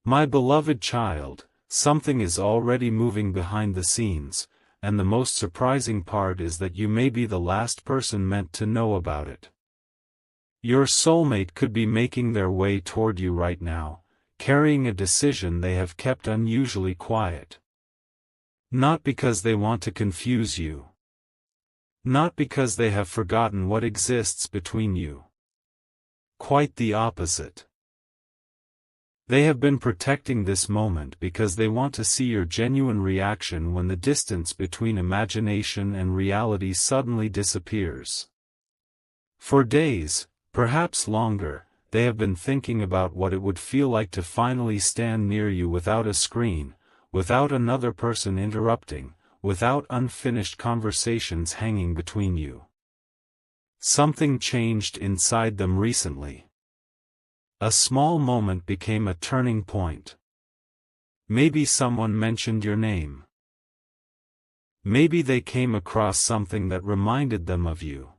My beloved child, something is already moving behind the scenes, and the most surprising part is that you may be the last person meant to know about it. Your soulmate could be making their way toward you right now, carrying a decision they have kept unusually quiet. Not because they want to confuse you. Not because they have forgotten what exists between you. Quite the opposite. They have been protecting this moment because they want to see your genuine reaction when the distance between imagination and reality suddenly disappears. For days, perhaps longer, they have been thinking about what it would feel like to finally stand near you without a screen, without another person interrupting, without unfinished conversations hanging between you. Something changed inside them recently. A small moment became a turning point. Maybe someone mentioned your name. Maybe they came across something that reminded them of you.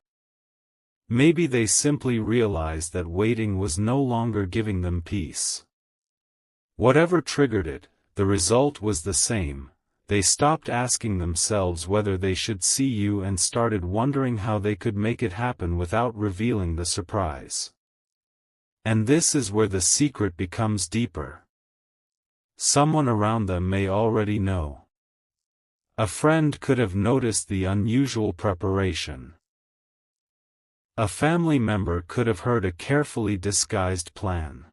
Maybe they simply realized that waiting was no longer giving them peace. Whatever triggered it, the result was the same. They stopped asking themselves whether they should see you and started wondering how they could make it happen without revealing the surprise. And this is where the secret becomes deeper. Someone around them may already know. A friend could have noticed the unusual preparation. A family member could have heard a carefully disguised plan.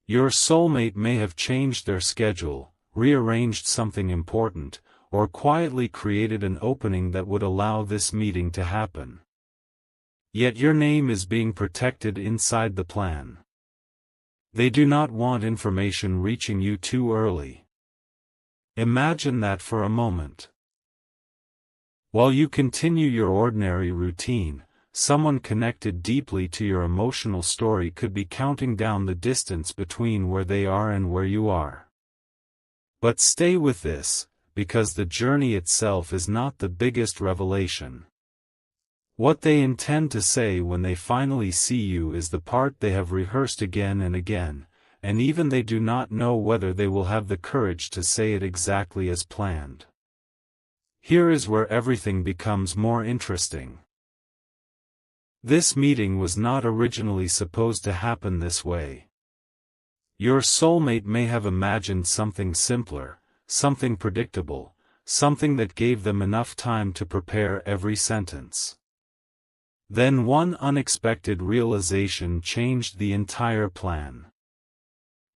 Your soulmate may have changed their schedule, rearranged something important, or quietly created an opening that would allow this meeting to happen. Yet your name is being protected inside the plan. They do not want information reaching you too early. Imagine that for a moment. While you continue your ordinary routine, someone connected deeply to your emotional story could be counting down the distance between where they are and where you are. But stay with this, because the journey itself is not the biggest revelation. What they intend to say when they finally see you is the part they have rehearsed again and again, and even they do not know whether they will have the courage to say it exactly as planned. Here is where everything becomes more interesting. This meeting was not originally supposed to happen this way. Your soulmate may have imagined something simpler, something predictable, something that gave them enough time to prepare every sentence. Then one unexpected realization changed the entire plan.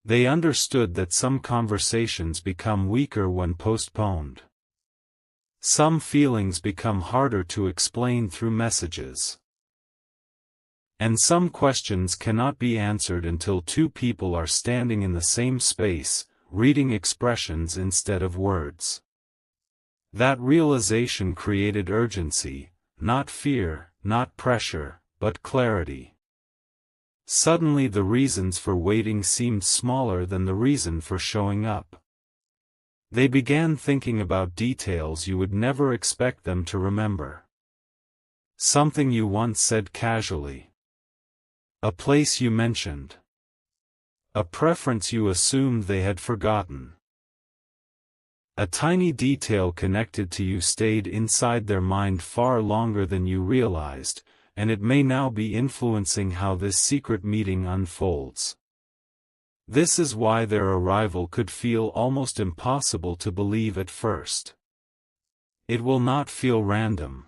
They understood that some conversations become weaker when postponed. Some feelings become harder to explain through messages. And some questions cannot be answered until two people are standing in the same space, reading expressions instead of words. That realization created urgency, not fear, not pressure, but clarity. Suddenly the reasons for waiting seemed smaller than the reason for showing up. They began thinking about details you would never expect them to remember. Something you once said casually. A place you mentioned. A preference you assumed they had forgotten. A tiny detail connected to you stayed inside their mind far longer than you realized, and it may now be influencing how this secret meeting unfolds. This is why their arrival could feel almost impossible to believe at first. It will not feel random.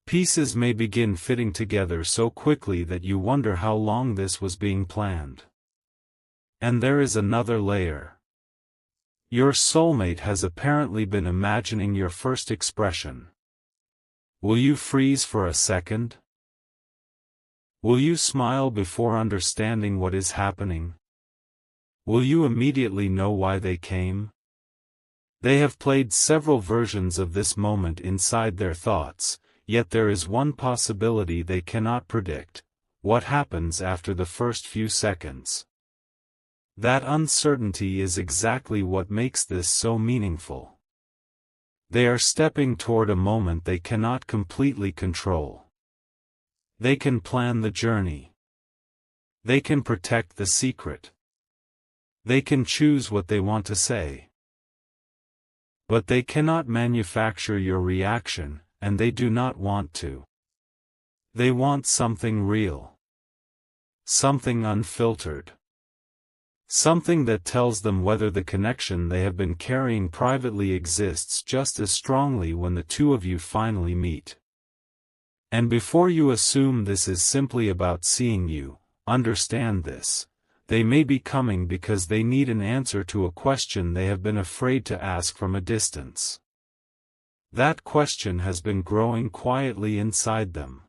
Pieces may begin fitting together so quickly that you wonder how long this was being planned. And there is another layer. Your soulmate has apparently been imagining your first expression. Will you freeze for a second? Will you smile before understanding what is happening? Will you immediately know why they came? They have played several versions of this moment inside their thoughts. Yet there is one possibility they cannot predict: what happens after the first few seconds. That uncertainty is exactly what makes this so meaningful. They are stepping toward a moment they cannot completely control. They can plan the journey. They can protect the secret. They can choose what they want to say. But they cannot manufacture your reaction, and they do not want to. They want something real. Something unfiltered. Something that tells them whether the connection they have been carrying privately exists just as strongly when the two of you finally meet. And before you assume this is simply about seeing you, understand this. They may be coming because they need an answer to a question they have been afraid to ask from a distance. That question has been growing quietly inside them.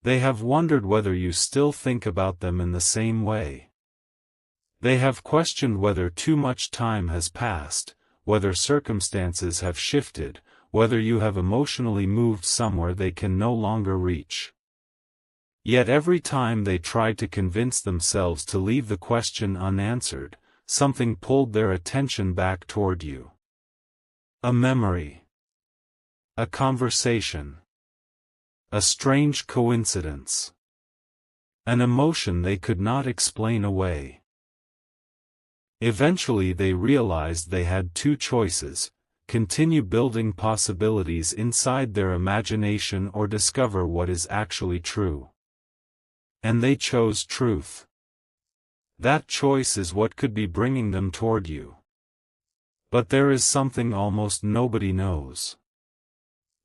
They have wondered whether you still think about them in the same way. They have questioned whether too much time has passed, whether circumstances have shifted, whether you have emotionally moved somewhere they can no longer reach. Yet every time they tried to convince themselves to leave the question unanswered, something pulled their attention back toward you. A memory. A conversation. A strange coincidence. An emotion they could not explain away. Eventually they realized they had two choices: continue building possibilities inside their imagination or discover what is actually true. And they chose truth. That choice is what could be bringing them toward you. But there is something almost nobody knows.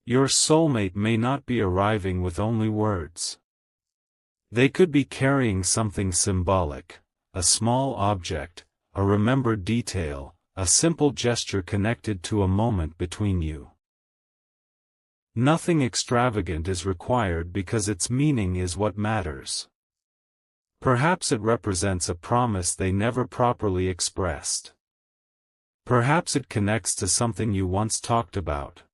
Your soulmate may not be arriving with only words. They could be carrying something symbolic, a small object, a remembered detail, a simple gesture connected to a moment between you. Nothing extravagant is required because its meaning is what matters. Perhaps it represents a promise they never properly expressed. Perhaps it connects to something you once talked about.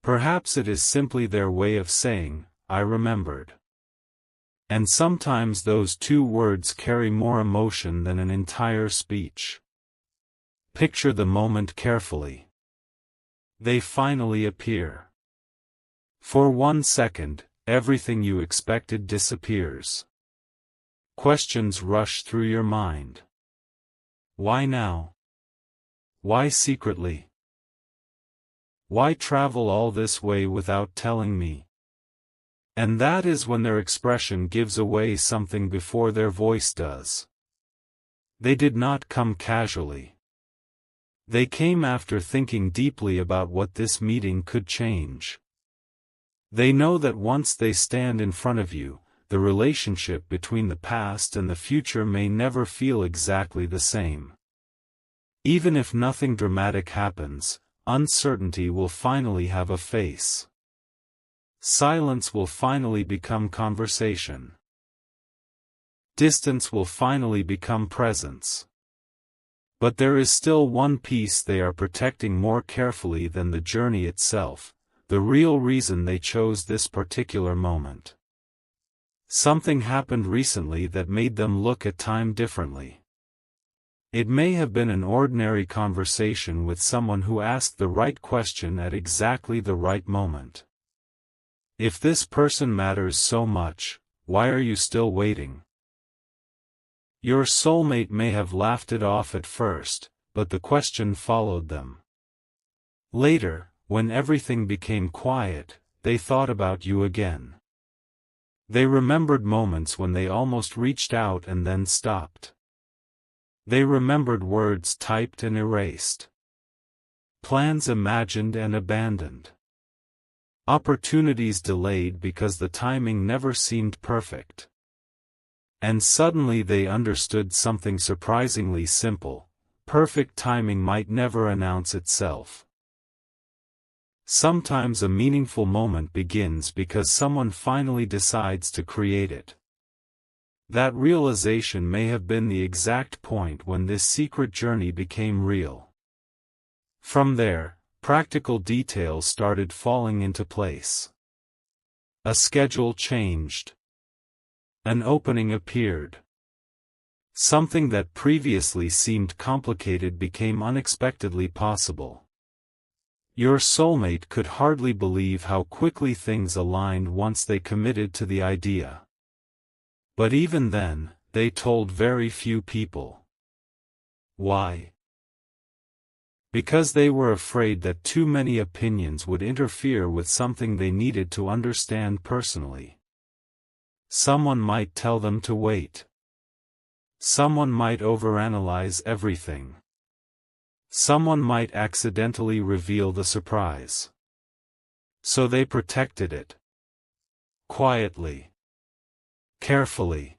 Perhaps it is simply their way of saying, "I remembered." And sometimes those two words carry more emotion than an entire speech. Picture the moment carefully. They finally appear. For 1 second, everything you expected disappears. Questions rush through your mind. Why now? Why secretly? Why travel all this way without telling me? And that is when their expression gives away something before their voice does. They did not come casually. They came after thinking deeply about what this meeting could change. They know that once they stand in front of you, the relationship between the past and the future may never feel exactly the same. Even if nothing dramatic happens, uncertainty will finally have a face. Silence will finally become conversation. Distance will finally become presence. But there is still one piece they are protecting more carefully than the journey itself, the real reason they chose this particular moment. Something happened recently that made them look at time differently. It may have been an ordinary conversation with someone who asked the right question at exactly the right moment. If this person matters so much, why are you still waiting? Your soulmate may have laughed it off at first, but the question followed them. Later, when everything became quiet, they thought about you again. They remembered moments when they almost reached out and then stopped. They remembered words typed and erased. Plans imagined and abandoned. Opportunities delayed because the timing never seemed perfect. And suddenly they understood something surprisingly simple: perfect timing might never announce itself. Sometimes a meaningful moment begins because someone finally decides to create it. That realization may have been the exact point when this secret journey became real. From there, practical details started falling into place. A schedule changed. An opening appeared. Something that previously seemed complicated became unexpectedly possible. Your soulmate could hardly believe how quickly things aligned once they committed to the idea. But even then, they told very few people. Why? Because they were afraid that too many opinions would interfere with something they needed to understand personally. Someone might tell them to wait. Someone might overanalyze everything. Someone might accidentally reveal the surprise. So they protected it. Quietly. Carefully.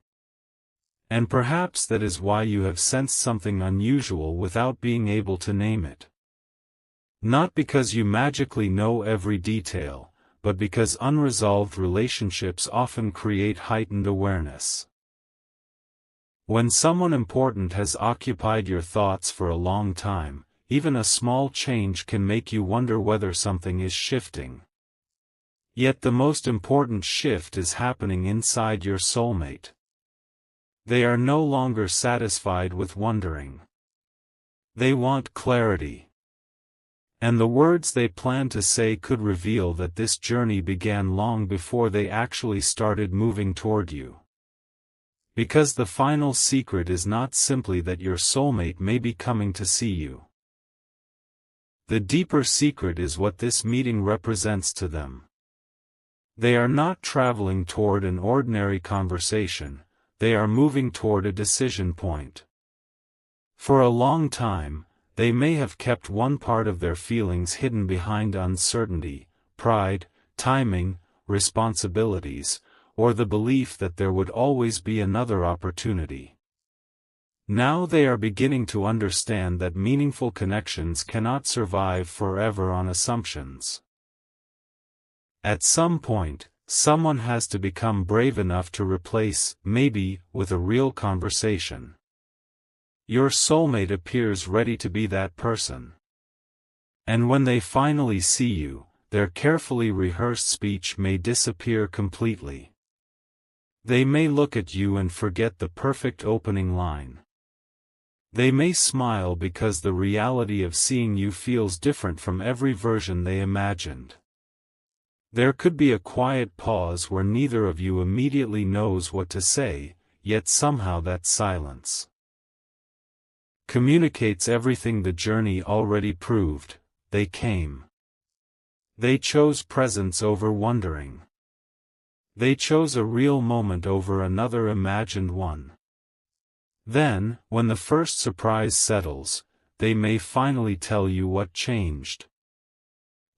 And perhaps that is why you have sensed something unusual without being able to name it. Not because you magically know every detail, but because unresolved relationships often create heightened awareness. When someone important has occupied your thoughts for a long time, even a small change can make you wonder whether something is shifting. Yet the most important shift is happening inside your soulmate. They are no longer satisfied with wondering. They want clarity. And the words they plan to say could reveal that this journey began long before they actually started moving toward you. Because the final secret is not simply that your soulmate may be coming to see you. The deeper secret is what this meeting represents to them. They are not traveling toward an ordinary conversation, they are moving toward a decision point. For a long time, they may have kept one part of their feelings hidden behind uncertainty, pride, timing, responsibilities, or the belief that there would always be another opportunity. Now they are beginning to understand that meaningful connections cannot survive forever on assumptions. At some point, someone has to become brave enough to replace maybe with a real conversation. Your soulmate appears ready to be that person. And when they finally see you, their carefully rehearsed speech may disappear completely. They may look at you and forget the perfect opening line. They may smile because the reality of seeing you feels different from every version they imagined. There could be a quiet pause where neither of you immediately knows what to say, yet somehow that silence communicates everything the journey already proved. They came. They chose presence over wondering. They chose a real moment over another imagined one. Then, when the first surprise settles, they may finally tell you what changed.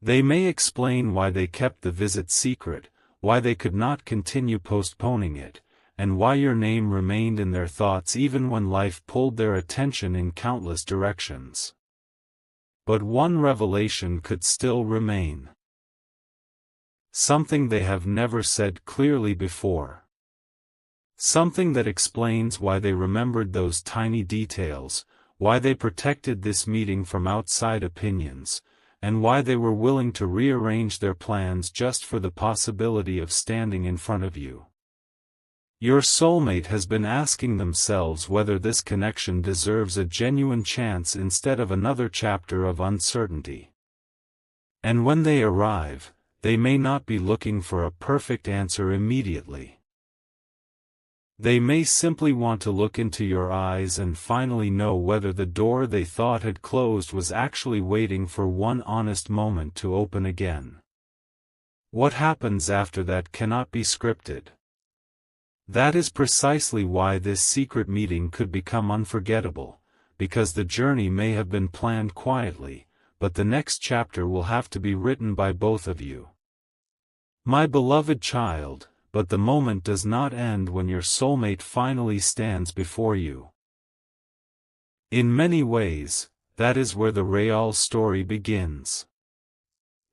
They may explain why they kept the visit secret, why they could not continue postponing it, and why your name remained in their thoughts even when life pulled their attention in countless directions. But one revelation could still remain. Something they have never said clearly before. Something that explains why they remembered those tiny details, why they protected this meeting from outside opinions, and why they were willing to rearrange their plans just for the possibility of standing in front of you. Your soulmate has been asking themselves whether this connection deserves a genuine chance instead of another chapter of uncertainty. And when they arrive, they may not be looking for a perfect answer immediately. They may simply want to look into your eyes and finally know whether the door they thought had closed was actually waiting for one honest moment to open again. What happens after that cannot be scripted. That is precisely why this secret meeting could become unforgettable, because the journey may have been planned quietly, but the next chapter will have to be written by both of you. My beloved child, but the moment does not end when your soulmate finally stands before you. In many ways, that is where the real story begins.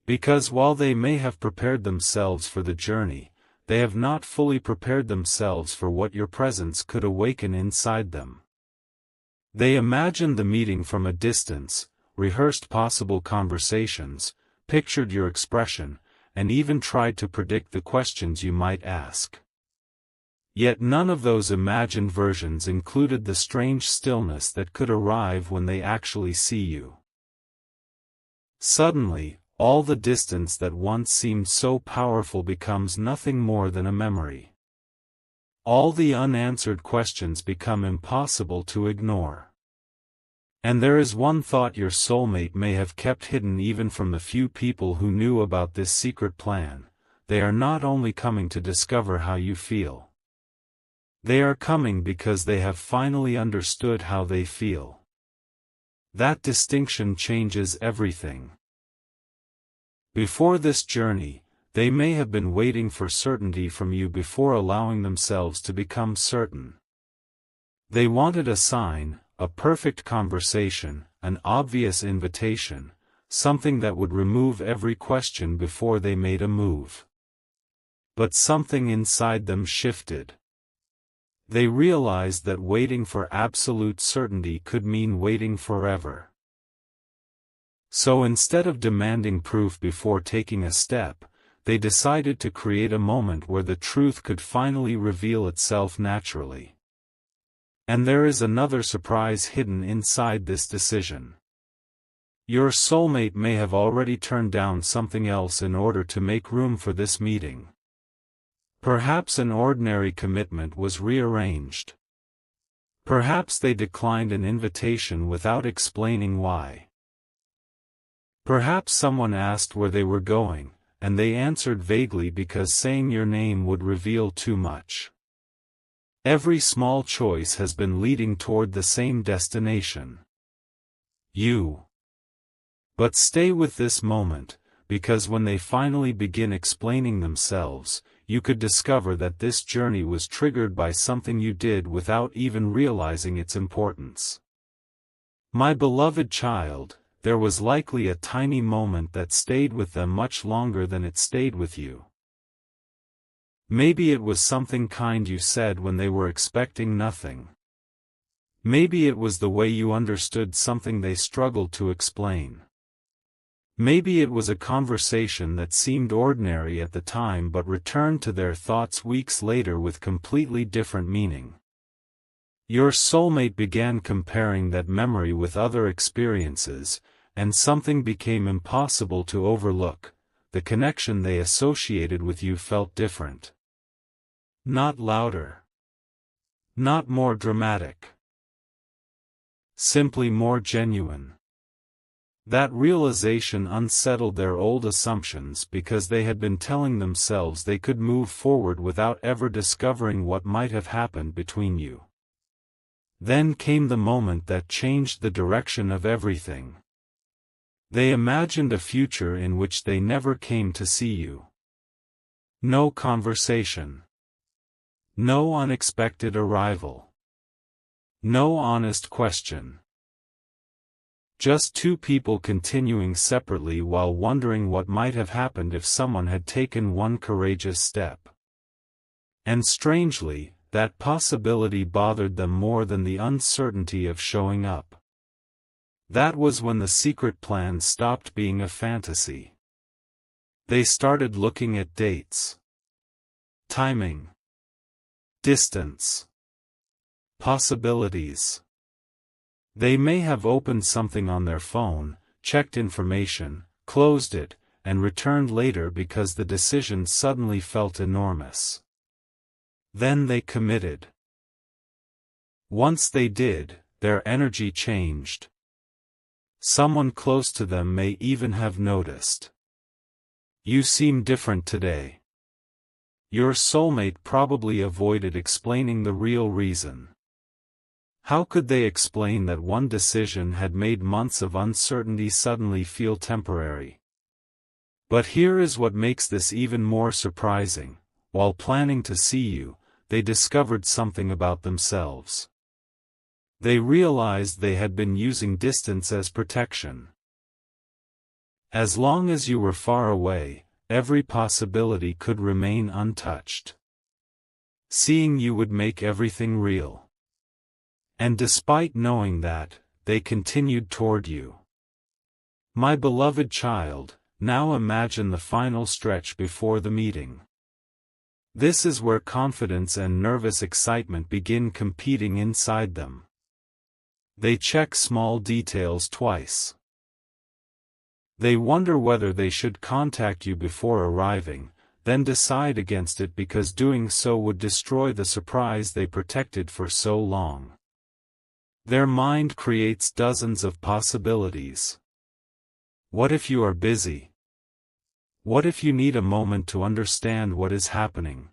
Because while they may have prepared themselves for the journey, they have not fully prepared themselves for what your presence could awaken inside them. They imagined the meeting from a distance, rehearsed possible conversations, pictured your expression, and even tried to predict the questions you might ask. Yet none of those imagined versions included the strange stillness that could arrive when they actually see you. Suddenly, all the distance that once seemed so powerful becomes nothing more than a memory. All the unanswered questions become impossible to ignore. And there is one thought your soulmate may have kept hidden even from the few people who knew about this secret plan: they are not only coming to discover how you feel. They are coming because they have finally understood how they feel. That distinction changes everything. Before this journey, they may have been waiting for certainty from you before allowing themselves to become certain. They wanted a sign, a perfect conversation, an obvious invitation, something that would remove every question before they made a move. But something inside them shifted. They realized that waiting for absolute certainty could mean waiting forever. So instead of demanding proof before taking a step, they decided to create a moment where the truth could finally reveal itself naturally. And there is another surprise hidden inside this decision. Your soulmate may have already turned down something else in order to make room for this meeting. Perhaps an ordinary commitment was rearranged. Perhaps they declined an invitation without explaining why. Perhaps someone asked where they were going, and they answered vaguely because saying your name would reveal too much. Every small choice has been leading toward the same destination. You. But stay with this moment, because when they finally begin explaining themselves, you could discover that this journey was triggered by something you did without even realizing its importance. My beloved child, there was likely a tiny moment that stayed with them much longer than it stayed with you. Maybe it was something kind you said when they were expecting nothing. Maybe it was the way you understood something they struggled to explain. Maybe it was a conversation that seemed ordinary at the time but returned to their thoughts weeks later with completely different meaning. Your soulmate began comparing that memory with other experiences, and something became impossible to overlook. The connection they associated with you felt different. Not louder. Not more dramatic. Simply more genuine. That realization unsettled their old assumptions because they had been telling themselves they could move forward without ever discovering what might have happened between you. Then came the moment that changed the direction of everything. They imagined a future in which they never came to see you. No conversation. No unexpected arrival. No honest question. Just two people continuing separately while wondering what might have happened if someone had taken one courageous step. And strangely, that possibility bothered them more than the uncertainty of showing up. That was when the secret plan stopped being a fantasy. They started looking at dates. Timing. Distance. Possibilities. They may have opened something on their phone, checked information, closed it, and returned later because the decision suddenly felt enormous. Then they committed. Once they did, their energy changed. Someone close to them may even have noticed. You seem different today. Your soulmate probably avoided explaining the real reason. How could they explain that one decision had made months of uncertainty suddenly feel temporary? But here is what makes this even more surprising. While planning to see you, they discovered something about themselves. They realized they had been using distance as protection. As long as you were far away, every possibility could remain untouched. Seeing you would make everything real. And despite knowing that, they continued toward you. My beloved child, now imagine the final stretch before the meeting. This is where confidence and nervous excitement begin competing inside them. They check small details twice. They wonder whether they should contact you before arriving, then decide against it because doing so would destroy the surprise they protected for so long. Their mind creates dozens of possibilities. What if you are busy? What if you need a moment to understand what is happening?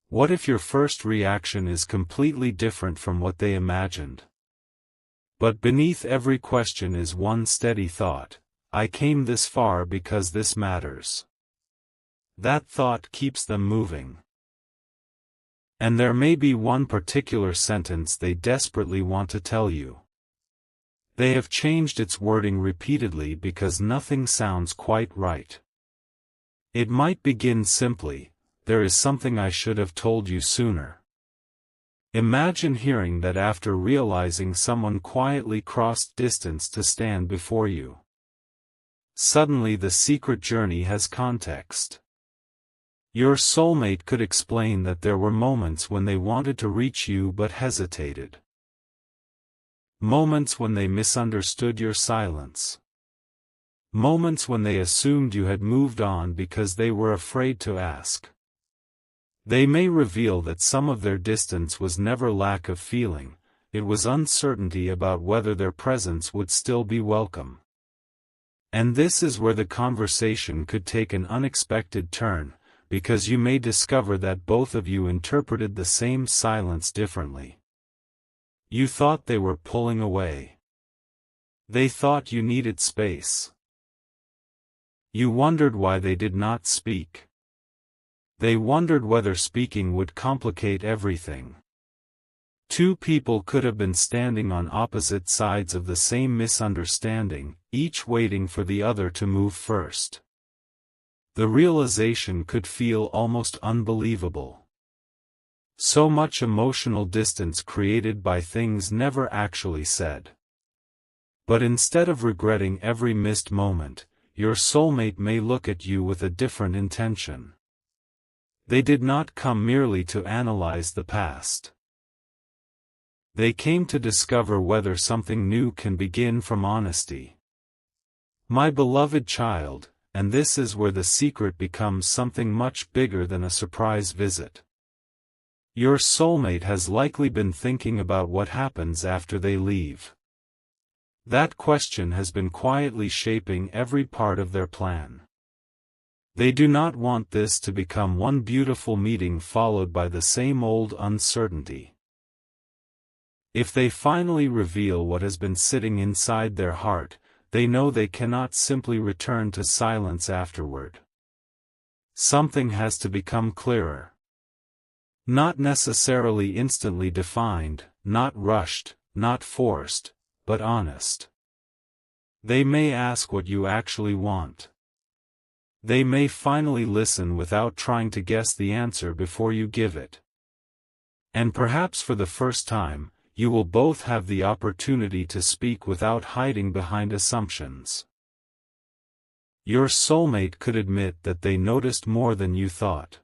What if your first reaction is completely different from what they imagined? But beneath every question is one steady thought: I came this far because this matters. That thought keeps them moving. And there may be one particular sentence they desperately want to tell you. They have changed its wording repeatedly because nothing sounds quite right. It might begin simply, "There is something I should have told you sooner." Imagine hearing that after realizing someone quietly crossed distance to stand before you. Suddenly the secret journey has context. Your soulmate could explain that there were moments when they wanted to reach you but hesitated. Moments when they misunderstood your silence. Moments when they assumed you had moved on because they were afraid to ask. They may reveal that some of their distance was never lack of feeling, it was uncertainty about whether their presence would still be welcome. And this is where the conversation could take an unexpected turn, because you may discover that both of you interpreted the same silence differently. You thought they were pulling away. They thought you needed space. You wondered why they did not speak. They wondered whether speaking would complicate everything. Two people could have been standing on opposite sides of the same misunderstanding, each waiting for the other to move first. The realization could feel almost unbelievable. So much emotional distance created by things never actually said. But instead of regretting every missed moment, your soulmate may look at you with a different intention. They did not come merely to analyze the past. They came to discover whether something new can begin from honesty. My beloved child, and this is where the secret becomes something much bigger than a surprise visit. Your soulmate has likely been thinking about what happens after they leave. That question has been quietly shaping every part of their plan. They do not want this to become one beautiful meeting followed by the same old uncertainty. If they finally reveal what has been sitting inside their heart, they know they cannot simply return to silence afterward. Something has to become clearer. Not necessarily instantly defined, not rushed, not forced, but honest. They may ask what you actually want. They may finally listen without trying to guess the answer before you give it. And perhaps for the first time, you will both have the opportunity to speak without hiding behind assumptions. Your soulmate could admit that they noticed more than you thought.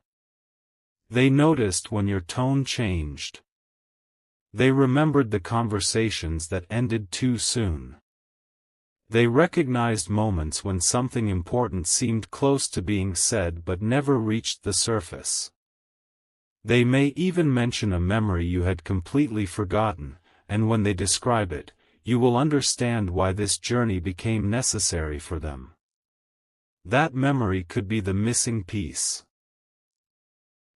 They noticed when your tone changed. They remembered the conversations that ended too soon. They recognized moments when something important seemed close to being said but never reached the surface. They may even mention a memory you had completely forgotten, and when they describe it, you will understand why this journey became necessary for them. That memory could be the missing piece.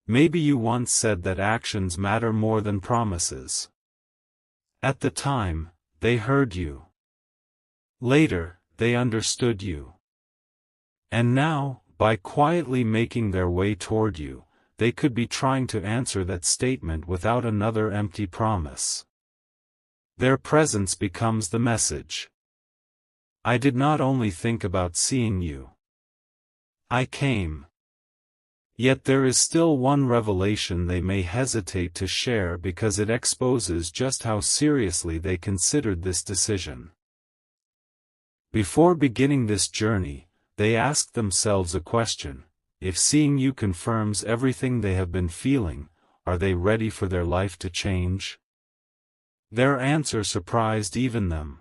Maybe you once said that actions matter more than promises. At the time, they heard you. Later, they understood you. And now, by quietly making their way toward you, they could be trying to answer that statement without another empty promise. Their presence becomes the message. I did not only think about seeing you. I came. Yet there is still one revelation they may hesitate to share because it exposes just how seriously they considered this decision. Before beginning this journey, they asked themselves a question: if seeing you confirms everything they have been feeling, are they ready for their life to change? Their answer surprised even them.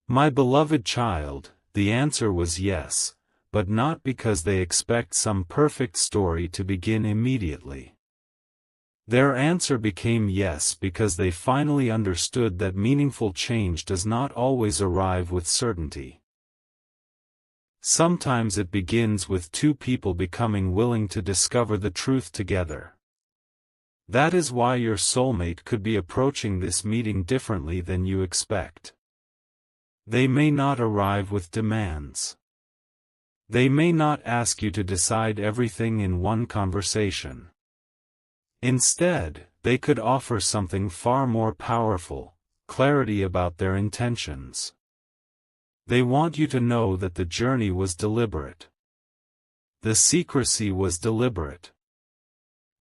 My beloved child, the answer was yes, but not because they expect some perfect story to begin immediately. Their answer became yes because they finally understood that meaningful change does not always arrive with certainty. Sometimes it begins with two people becoming willing to discover the truth together. That is why your soulmate could be approaching this meeting differently than you expect. They may not arrive with demands. They may not ask you to decide everything in one conversation. Instead, they could offer something far more powerful: clarity about their intentions. They want you to know that the journey was deliberate. The secrecy was deliberate.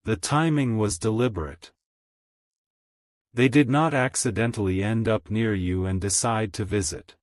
The timing was deliberate. They did not accidentally end up near you and decide to visit.